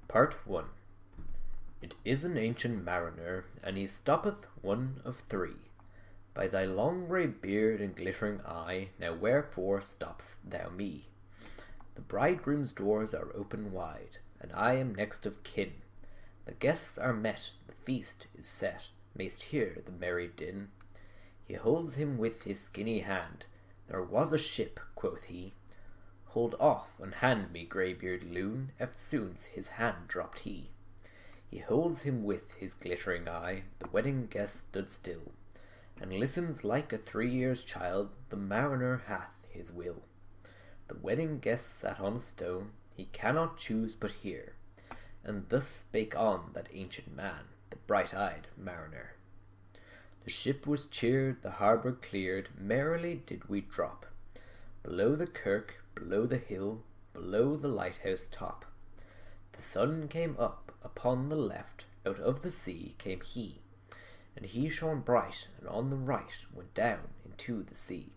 Part 1. It is an ancient mariner, and he stoppeth one of three. By thy long grey beard and glittering eye, now wherefore stopp'st thou me? The bridegroom's doors are open wide, and I am next of kin. The guests are met, the feast is set, mayst hear the merry din. He holds him with his skinny hand. There was a ship, quoth he. Hold off, and hand me greybeard loon, eftsoons his hand dropped he. He holds him with his glittering eye. The wedding guest stood still, and listens like a 3 years child. The mariner hath his will. The wedding guest sat on a stone, he cannot choose but hear, and thus spake on that ancient man, the bright-eyed mariner. The ship was cheered, the harbour cleared, merrily did we drop, below the kirk, below the hill, below the lighthouse top. The sun came up upon the left, out of the sea came he, and he shone bright, and on the right went down into the sea.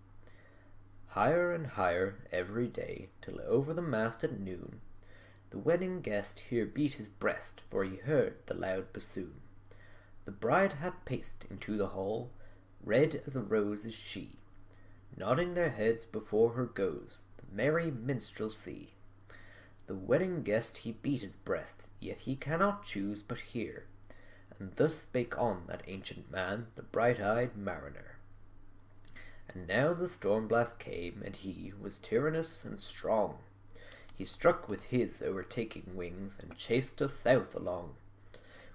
Higher and higher every day, till over the mast at noon, the wedding guest here beat his breast, for he heard the loud bassoon. The bride hath paced into the hall, red as a rose is she, nodding their heads before her goes the merry minstrelsy. The wedding guest he beat his breast, yet he cannot choose but hear, and thus spake on that ancient man, the bright-eyed mariner. And now the storm blast came, and he was tyrannous and strong. He struck with his overtaking wings, and chased us south along,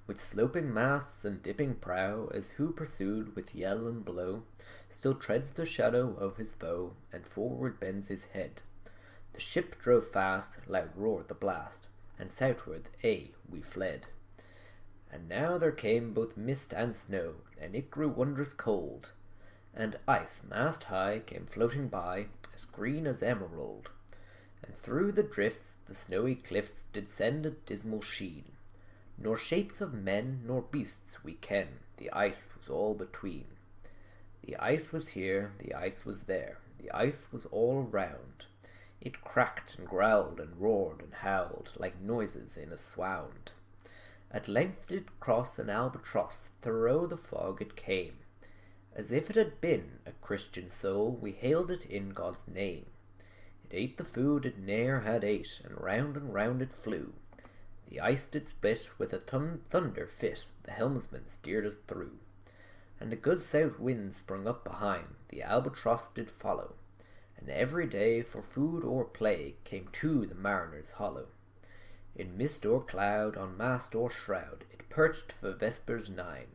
with sloping masts and dipping prow, as who pursued with yell and blow still treads the shadow of his foe, and forward bends his head. The ship drove fast, loud roared the blast, and southward we fled. And now there came both mist and snow, and it grew wondrous cold, and ice mast high came floating by, as green as emerald, and through the drifts the snowy cliffs did send a dismal sheen. Nor shapes of men nor beasts we ken, the ice was all between. The ice was here, the ice was there, the ice was all around. It cracked and growled and roared and howled, like noises in a swound. At length did cross an albatross, thorough the fog it came. As if it had been a Christian soul, we hailed it in God's name. It ate the food it ne'er had ate, and round it flew. The ice did split with a thunder fit, the helmsman steered us through. And a good south wind sprung up behind, the albatross did follow, and every day for food or play came to the mariner's hollow. In mist or cloud, on mast or shroud, it perched for vespers 9,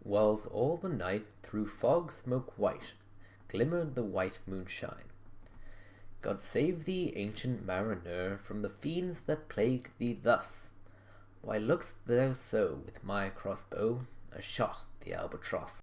whiles all the night through fog smoke white glimmered the white moonshine. God save thee, ancient mariner, from the fiends that plague thee thus. Why look'st thou so with my crossbow? I shot the albatross.